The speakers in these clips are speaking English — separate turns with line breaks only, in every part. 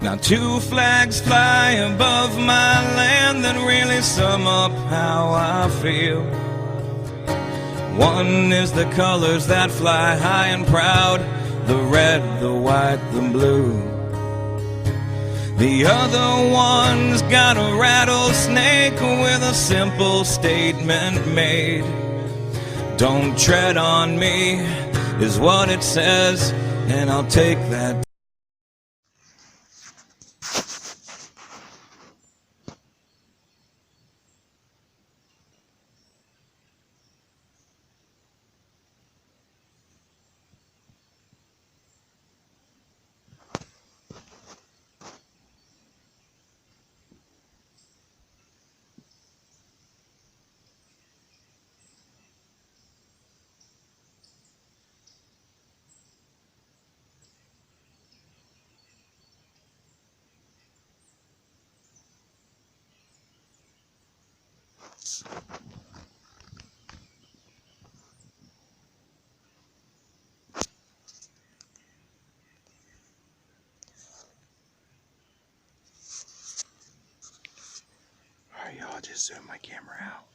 Now two flags fly above my land that really sum up how I feel. One is the colors that fly high and proud, the red, the white, the blue. The other one's got a rattlesnake with a simple statement made. Don't tread on me is what it says, and I'll take that. Alright, y'all, just zoom my camera out.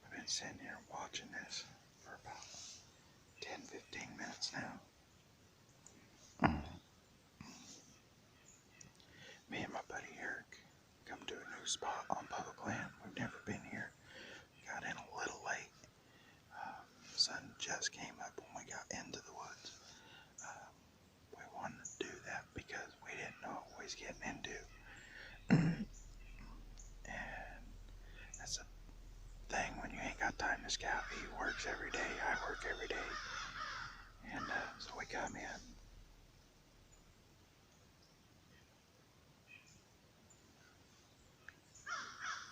I've been sitting here watching this for about 10-15 minutes now. Me and my buddy Eric come to a new spot on public land. We've never been here. Got in a little late. The sun just came up when we got into the woods. We wanted to do that because we didn't know what we was getting into. And that's a thing when you ain't got time to scout. He works every day. I work every day. And so we come in.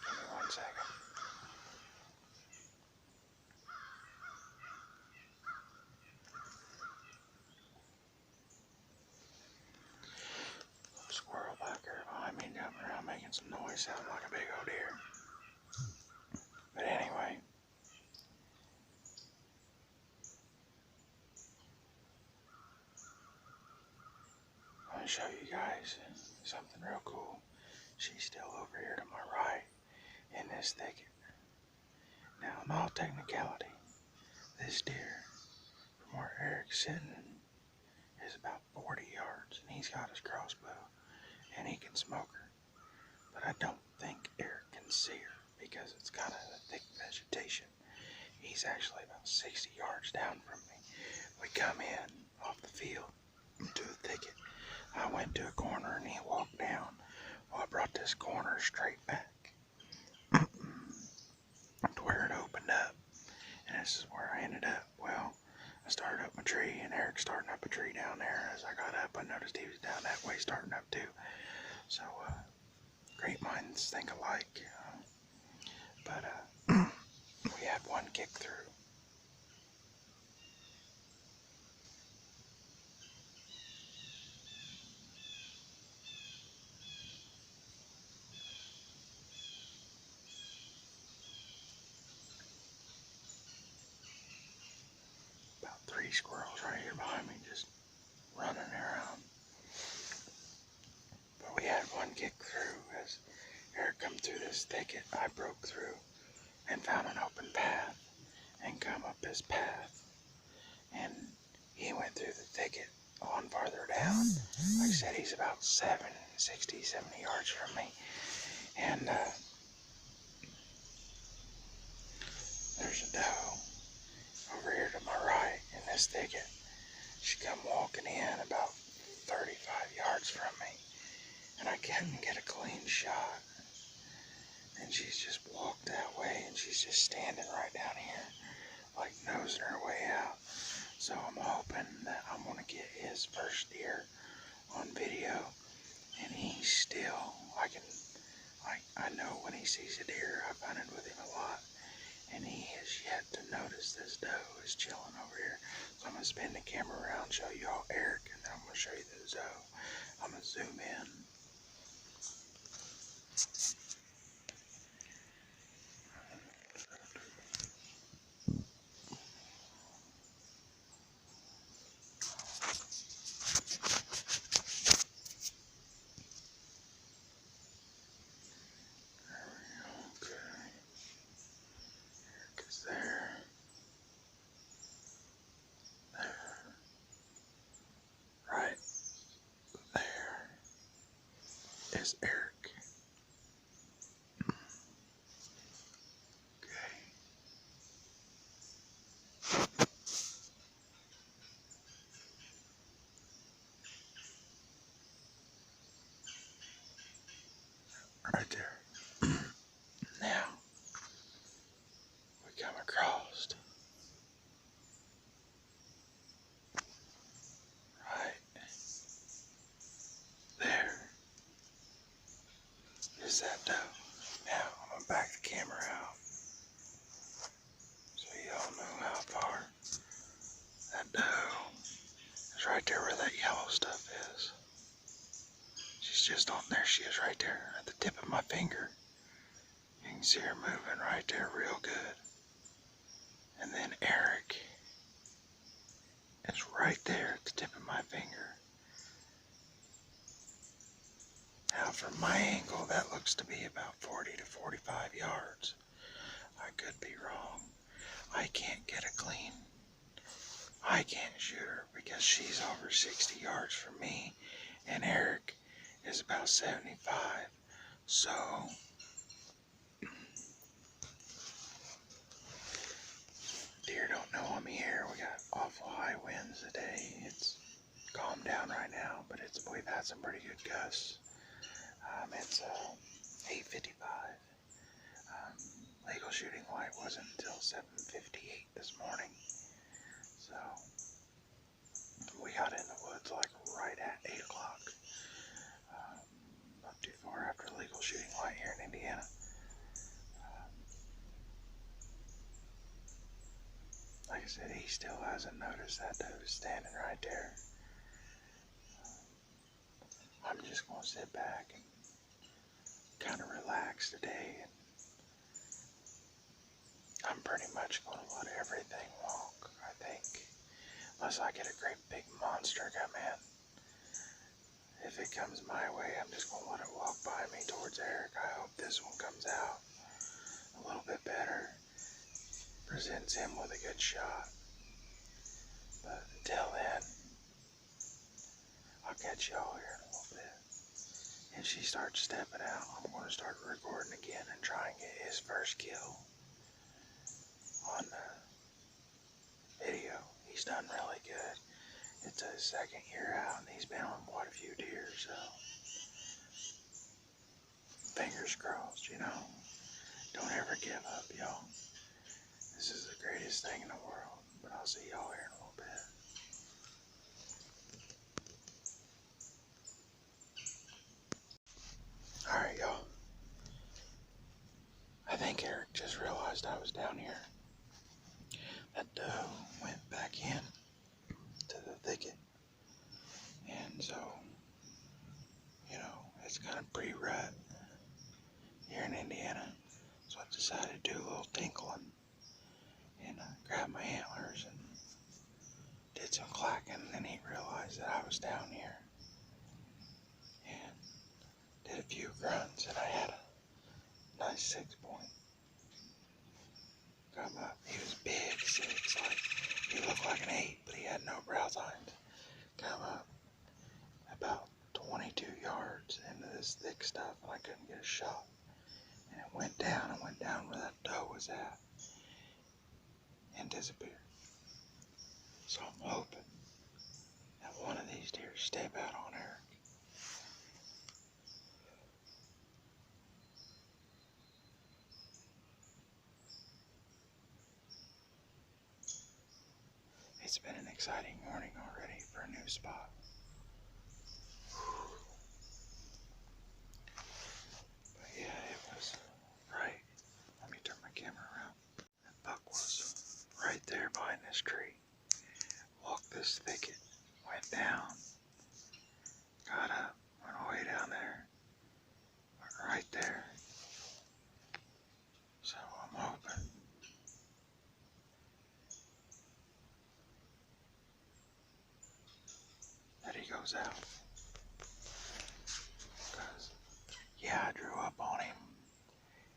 Give me 1 second. Squirrel back there behind me jumping around making some noise, sounding like a big old deer. But anyway, I'm going to show you guys something real cool. She's still over here to my right in this thicket. Now, in all technicality, this deer from where Eric's sitting is about 40 yards, and he's got his crossbow, and he can smoke her. But I don't think Eric can see her because it's kind of a thick vegetation. He's actually about 60 yards down from me. We come in off the field into a thicket. I went to a corner and he walked down. Well, I brought this corner straight back to where it opened up. And this is where I ended up. Well, I started up my tree, and Eric's starting up a tree down there. As I got up, I noticed he was down that way starting up too. So, great minds think alike. But we had one kick through. About 3 squirrels right here behind me just running around. But we had one kick through. As Eric come through this thicket, I broke through and found an open path and come up his path. And he went through the thicket on farther down. Like I said, he's about 60, 70 yards from me. And there's a doe over here to my right in this thicket. She come walking in about 35 yards from me, and I couldn't get a clean shot. And she's just walked that way, and she's just standing right down here, like nosing her way out. So I'm hoping that I'm going to get his first deer on video, and he's still, I know when he sees a deer. I've hunted with him a lot, and he has yet to notice this doe is chilling over here. So I'm going to spin the camera around, show you all Eric, and then I'm going to show you the doe. I'm going to zoom in. Eric. Okay. Right there. Now, we come across. Right there is that doe. Now, I'm going to back the camera out so you all know how far that doe is. Right there where that yellow stuff is. She's just on there. She is right there at the tip of my finger. You can see her moving right there real good. And then Eric is right there at the tip of my finger. Now from my angle, that looks to be about 40 to 45 yards. I could be wrong. I can't get a clean. I can't shoot her because she's over 60 yards from me, and Eric is about 75. So, deer don't know I'm here. We got awful high winds today. It's calmed down right now, but we've had some pretty good gusts. It's 8:55. Legal shooting light wasn't until 7:58 this morning. So we got in the woods like right at 8 o'clock. Not too far after legal shooting light here in Indiana. Like I said, he still hasn't noticed that doe standing right there. I'm just going to sit back and kind of relax today. And I'm pretty much going to let everything walk, I think. Unless I get a great big monster come in. If it comes my way, I'm just going to let it walk by me towards Eric. I hope this one comes out a little bit better. Presents him with a good shot. But until then, I'll catch y'all here in a little bit. If she starts stepping out, I'm going to start recording again and try and get his first kill on the video. He's done really good. It's his second year out and he's been on quite a few deer, so fingers crossed, you know. Don't ever give up, y'all. This is the greatest thing in the world. But I'll see y'all here in a little bit. Alright, y'all. I think Eric just realized I was down here. That doe went back in to the thicket. And so, you know, it's kind of pre-rut here in Indiana. So I decided to do a little tinkling and grab my antlers and did some clacking, and then he realized that I was down here and did a few grunts, and I had a nice 6-point come up. He was big, 6, like he looked like an 8, but he had no brow tines. Come up about 22 yards into this thick stuff, and I couldn't get a shot. And it went down where that doe was at and disappeared. So I'm hoping that one of these deer step out on Eric. It's been an exciting morning already for a new spot. But yeah, it was right. Let me turn my camera around. That buck was right there behind this tree. Walked this thicket, went down, got up, went all the way down there, went right there. So I'm hoping that he goes out. Because, yeah, I drew up on him.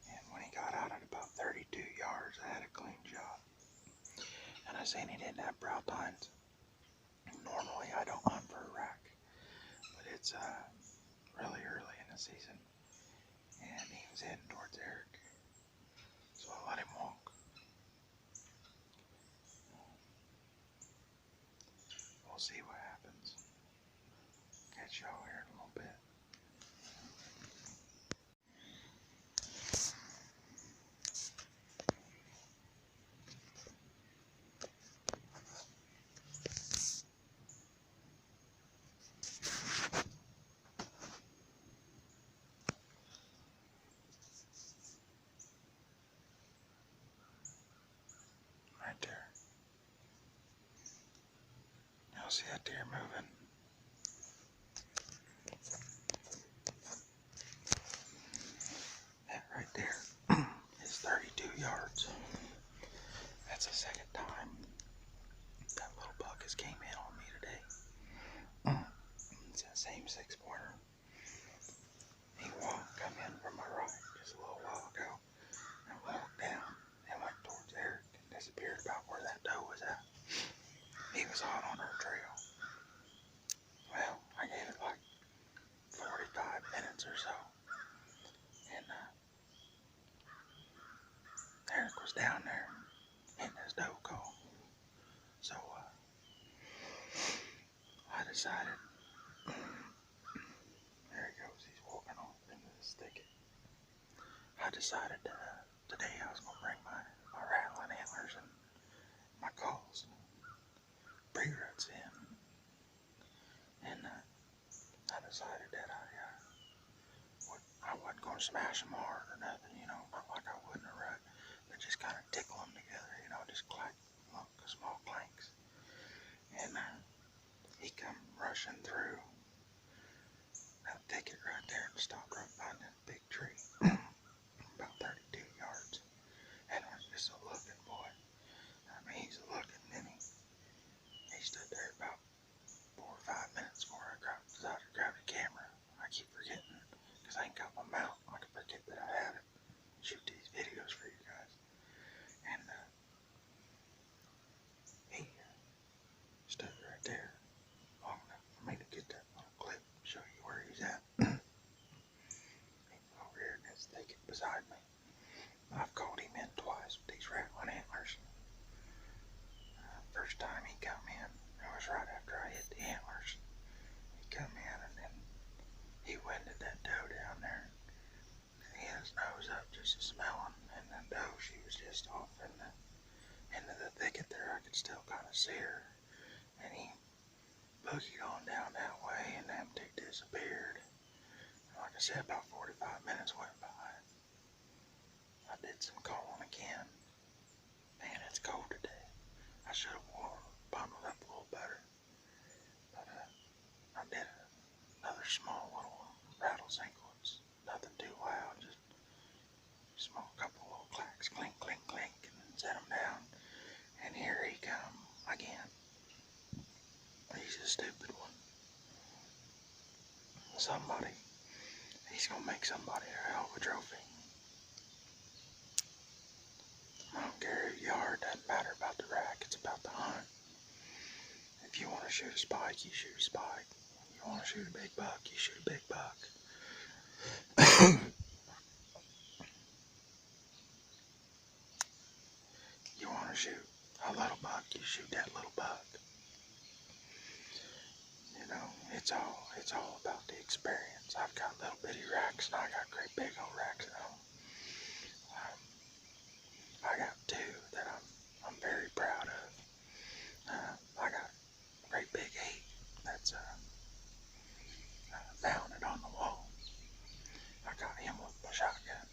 And when he got out at about 32 yards, I had a clean shot. And I seen he didn't have brow tines. Normally I don't hunt for a rack. But it's really early in the season. catch y'all here in a little bit. Right there. Y'all see that deer moving? That right there is 32 yards. That's the second time that little buck has came in on me today. It's that same 6-pointer. He come in from my right just a little while ago and walked down and went towards Eric and disappeared about where that doe was at. He was hot on her trail. Well, I gave it like 45 minutes or so, and Eric was down there hitting his doe call. So I decided, there he goes, he's walking off into this thicket. I decided today I was going to bring my rattling antlers and my calls, pre-ruts in, and I decided that I wasn't going to smash them hard or nothing, you know, not like I would in a rut, but just kind of tickle them together, you know, just clack, small clanks. And he come rushing through that thicket right there and stopped right behind that big tree, about 32 yards. And I was just a looking, boy. I mean, he's a looking, and he stood there about 4 or 5 minutes before I decided to grab the camera. I keep forgetting, because I ain't got my mount. I can forget that I have it. Shoot these videos for you guys. And he stood right there long enough for me to get that little clip, show you where he's at. He's over here in this thicket beside me. I've called him in twice with these rattling antlers. First time he come in, it was right after I hit the antlers. He come in and then he winded that doe down there. And he had his nose up just a smelling, and that doe, she was just off into the thicket there. I could still kind of see her. And he boogied on down that way, and empty disappeared. Like I said, about 45 minutes went by. I did some calling again. Man, it's cold today. I should have bundled up a little better. But I did another small little rattle sequence. Nothing too loud, just small couple little clacks, clink, clink, clink, and set him down. And here he come again. He's a stupid one. He's gonna make somebody a hell of a trophy. I don't care who you are, it doesn't matter about the rack, it's about the hunt. If you want to shoot a spike, you shoot a spike. If you want to shoot a big buck, you shoot a big buck. You want to shoot a little buck, you shoot that little buck. You know, it's all about the experience. I've got little bitty racks and I got great big old racks at home. I got 2 that I'm very proud of. I got a great big 8 that's mounted on the wall. I got him with my shotgun.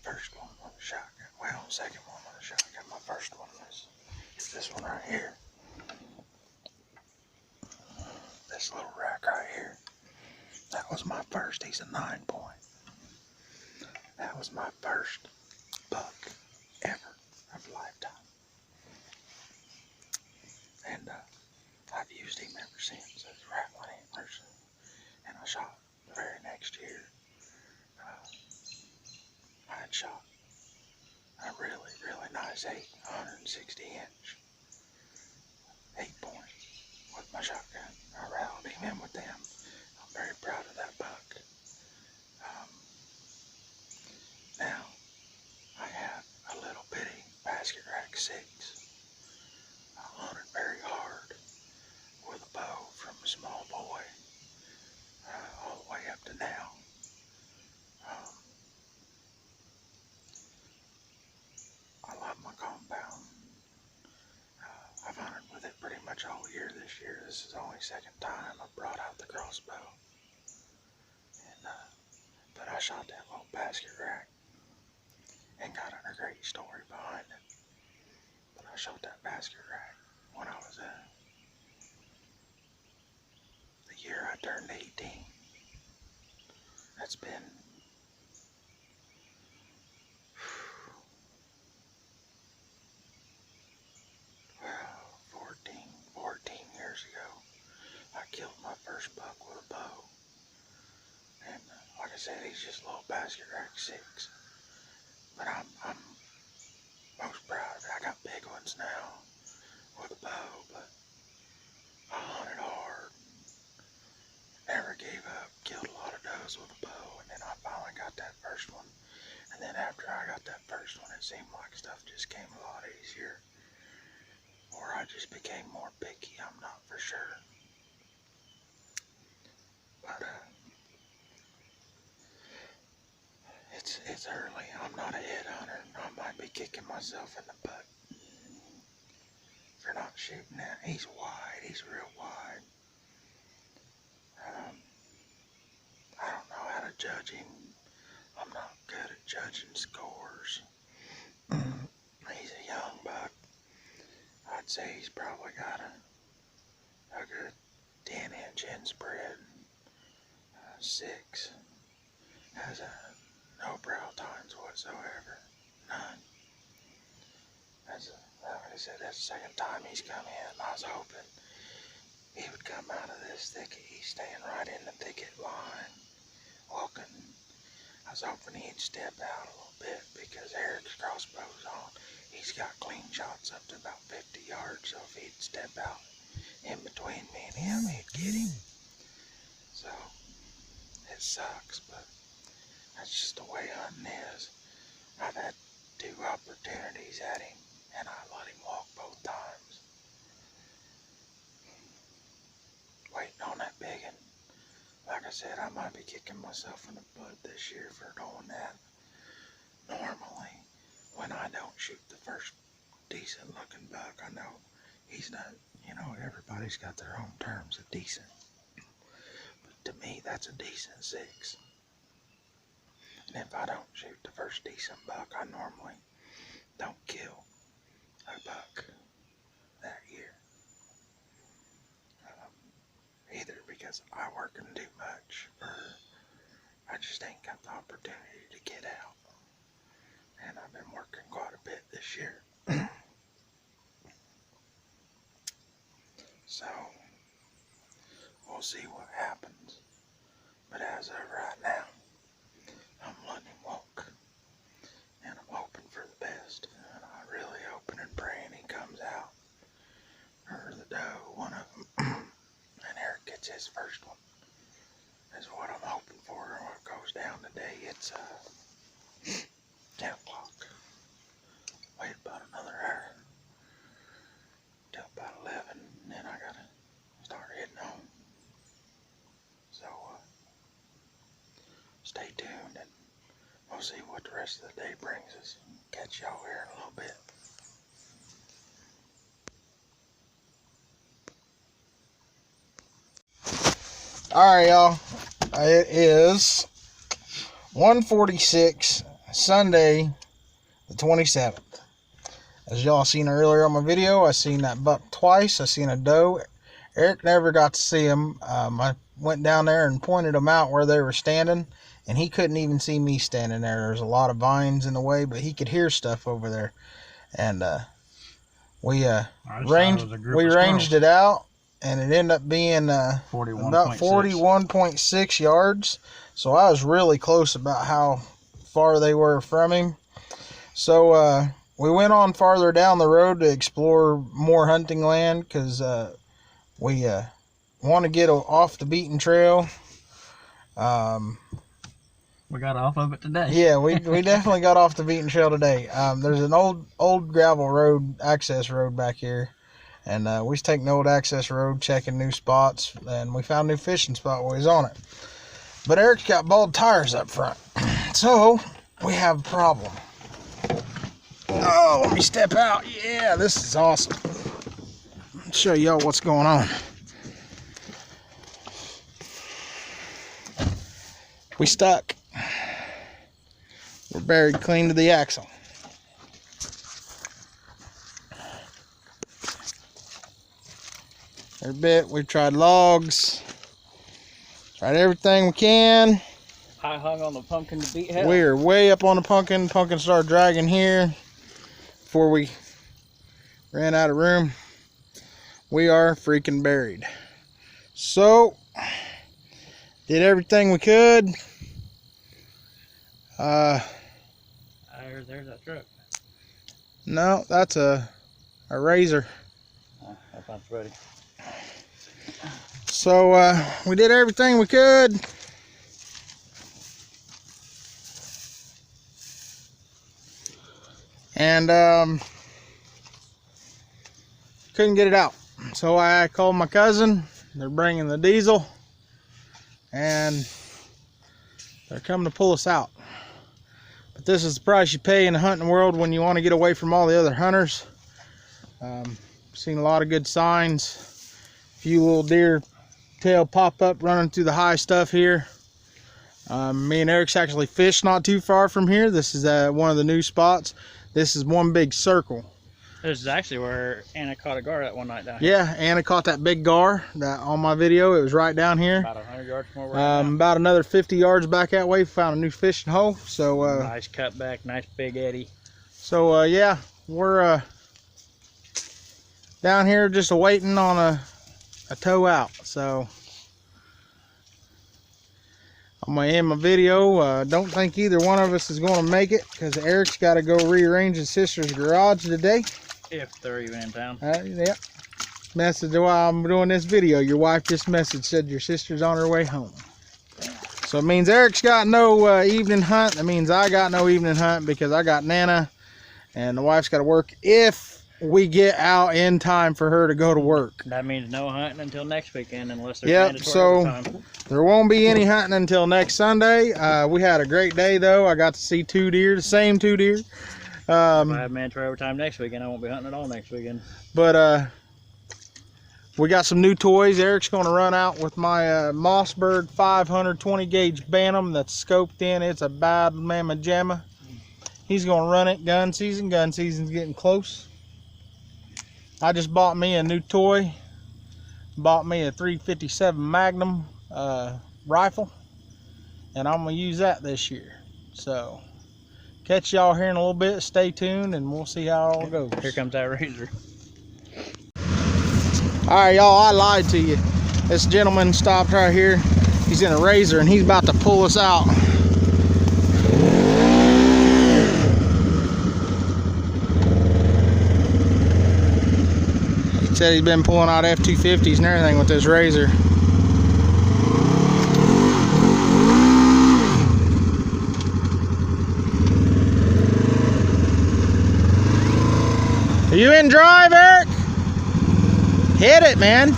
First one with a shotgun. Well, second one with a shotgun. My first one was this one right here. This little rack right here. That was my first. He's a 9-point. That was my first buck ever of a lifetime. And I've used him ever since as rattling antlers. And I shot the very next year. I had shot a really, really nice 160 inch 8-point with my shotgun. I rattled him in with them. I'm very proud of that buck. Now, I have a little bitty basket rack 6. I hunted very hard with a bow from a small boy. to now. I love my compound. I've hunted with it pretty much all year this year. This is the only second time I brought out the crossbow. And, but I shot that little basket rack and got a great story behind it. But I shot that basket rack when I was the year I turned 18. That's been 14 years ago. I killed my first buck with a bow. And like I said, he's just a little basket rack 6. But I'm most proud of it. I got big ones now with a bow, but I hunted hard. Never gave up. Killed a lot of does with a bow, and then I finally got that first one. And then after I got that first one, it seemed like stuff just came a lot easier. Or I just became more picky, I'm not for sure. But it's early. I'm not a head hunter. I might be kicking myself in the butt for not shooting that. He's wide. He's real wide. I don't know how to judge him. I'm not good at judging scores. He's a young buck. I'd say he's probably got a good 10-inch inspread. 6. Has no brow tines whatsoever. None. Like I said, that's the second time he's come in. I was hoping he would come out of this thicket. He's staying right in the thicket line, walking. I was hoping he'd step out a little bit because Eric's crossbow's on. He's got clean shots up to about 50 yards, so if he'd step out in between me and him, he'd get him. So, it sucks, but that's just the way hunting is. I've had 2 opportunities at him, and I let him walk both times. Waiting on that biggin. Like I said, I might be kicking myself in the butt this year for doing that. Normally, when I don't shoot the first decent looking buck, I know he's not, everybody's got their own terms of decent. But to me, that's a decent 6. And if I don't shoot the first decent buck, I normally don't kill a buck that year. Either because I work and do much, or I just ain't got the opportunity to get out. And I've been working quite a bit this year. So, we'll see what happens. But as of right now, I'm letting him walk. And I'm hoping for the best. And I'm really hoping and praying he comes out. Or the doe, one of them. And Eric gets his first one. Is what I'm hoping for. What goes down today, it's 10 o'clock. Wait about another hour. Till about 11. And then I gotta start heading home. So, stay tuned and we'll see what the rest of the day brings us. Catch y'all here in a little bit. Alright, y'all. It is 1:46 Sunday the 27th. As y'all seen earlier on my video, I seen that buck twice. I seen a doe. Eric never got to see him. I went down there and pointed them out where they were standing, and he couldn't even see me standing there. There's a lot of vines in the way, but he could hear stuff over there. And we ranged it out, and it ended up being about 41.6 yards. So I was really close about how far they were from him. So we went on farther down the road to explore more hunting land because we want to get off the beaten trail.
We got off of it today.
Yeah, we definitely got off the beaten trail today. There's an old gravel road, access road back here. And we was taking the old access road, checking new spots, and we found a new fishing spot while we was on it. But Eric's got bald tires up front. So we have a problem. Oh, let me step out. Yeah, this is awesome. I'll show y'all what's going on. We stuck. We're buried clean to the axle. Every bit, we've tried logs, tried everything we can.
I hung on the pumpkin to beat hell.
We're way up on the pumpkin. Pumpkin started dragging here before we ran out of room. We are freaking buried. So, did everything we could.
There's that truck.
No, that's a Razor.
Oh, that sounds ready.
So we did everything we could. And couldn't get it out. So I called my cousin. They're bringing the diesel. And they're coming to pull us out. But this is the price you pay in the hunting world when you want to get away from all the other hunters. Seen a lot of good signs. A few little deer tail pop up running through the high stuff here. Me and Eric's actually fished not too far from here. This is one of the new spots. This is one big circle.
This is actually where Anna caught a gar that one night down here.
Yeah, Anna caught that big gar that on my video. It was right down here.
About 100 yards from where we're at now.
About another 50 yards back that way. Found a new fishing hole. So
nice cutback, nice big eddy.
So yeah, we're down here just waiting on a tow out. So I'm gonna end my video. Don't think either one of us is gonna make it because Eric's got to go rearrange his sister's garage today.
If they're even in town.
Yeah. Message while I'm doing this video. Your wife just messaged, said your sister's on her way home. So it means Eric's got no evening hunt. That means I got no evening hunt because I got Nana and the wife's got to work if we get out in time for her to go to work.
That means no hunting until next weekend unless there's
Yep, so
overtime.
There won't be any hunting until next Sunday. We had a great day though. I got to see 2 deer, the same 2 deer.
If I have mandatory overtime next weekend, I won't be hunting at all next weekend.
But we got some new toys. Eric's going to run out with my Mossberg 520 gauge Bantam that's scoped in. It's a bad mamma jamma. He's going to run it. Gun season's getting close. I just bought me a new toy. Bought me a 357 Magnum rifle, and I'm going to use that this year. So catch y'all here in a little bit. Stay tuned and we'll see how it all goes.
Here comes that Razor.
Alright y'all, I lied to you. This gentleman stopped right here. He's in a Razor and he's about to pull us out. He said he's been pulling out F-250s and everything with this Razor. Are you in drive, Eric? Hit it, man.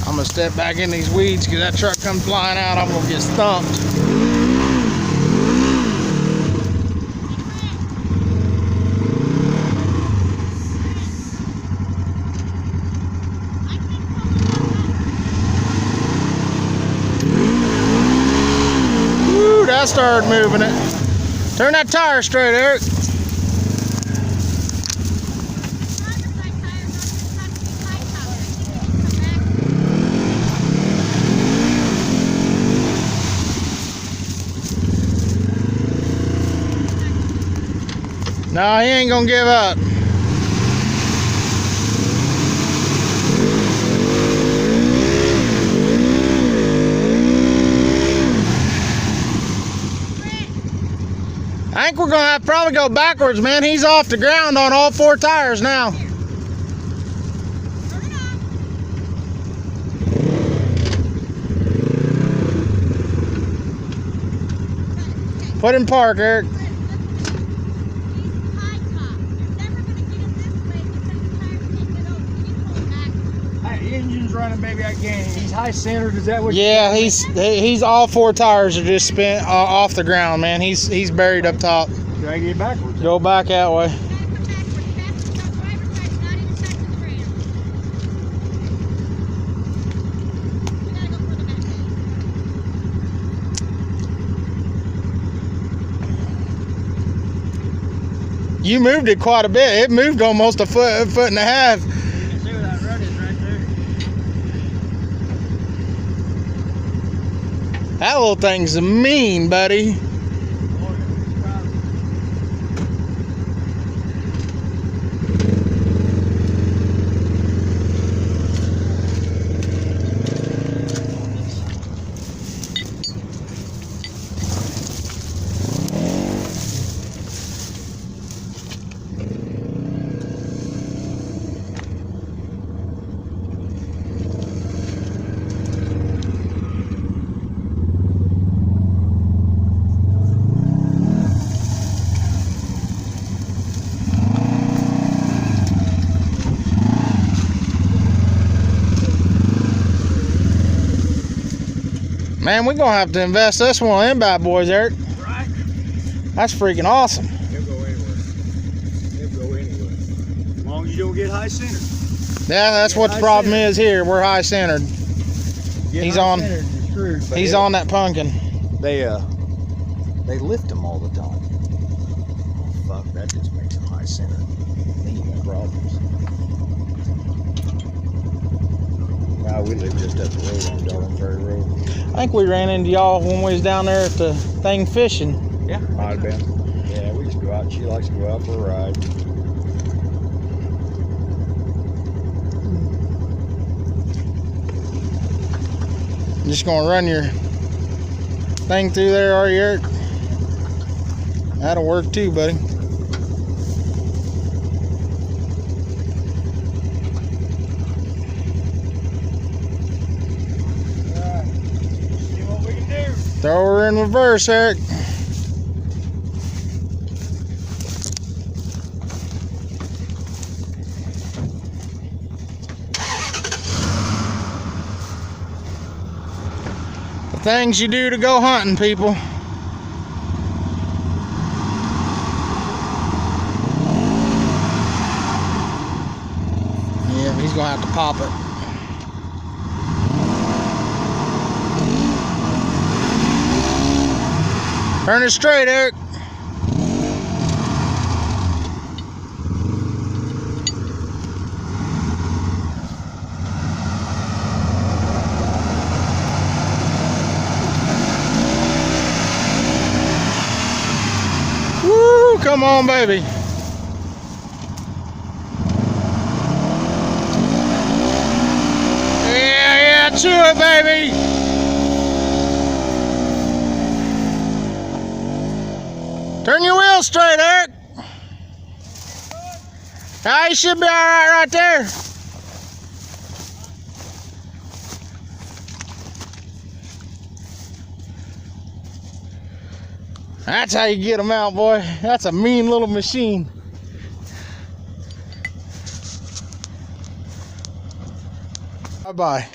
I'm gonna step back in these weeds because that truck comes flying out. I'm gonna get stumped. I started moving it. Turn that tire straight, Eric. No, he ain't gonna give up. I think we're gonna have to probably go backwards, man. He's off the ground on all 4 tires now. Put in park, Eric.
Engine's running, baby. I can't. He's high centered. Is that what?
Yeah, he's all 4 tires are just spent off the ground, man. He's buried up top.
Drag it backwards.
Go back that way. You moved it quite a bit. It moved almost a foot and a half.
You can see where that rut is right there.
That little thing's mean, buddy. Man, we're gonna have to invest this one in bad boys, Eric.
Right.
That's freaking awesome.
He'll go anywhere. He'll go anywhere. As long as you don't get high centered.
Yeah, that's what the problem is here. We're high centered. He's on. He's on that pumpkin.
They lift them all the time. Oh, fuck, that just makes them high centered. Then you got problems. Wow, we live just up the road on Darling Ferry Road.
I think we ran into y'all when we was down there at the thing fishing.
Yeah, might have been. Yeah, we just go out. She likes to go out for a ride.
Just gonna run your thing through there, are you, Eric? That'll work too, buddy. Throw her in reverse, Eric. The things you do to go hunting, people. Yeah, he's gonna have to pop it. Turn it straight, Eric. Woo, come on, baby. Yeah, chew it, baby. Turn your wheel straight, Eric. Ah, you should be all right there. That's how you get them out, boy. That's a mean little machine. Bye-bye.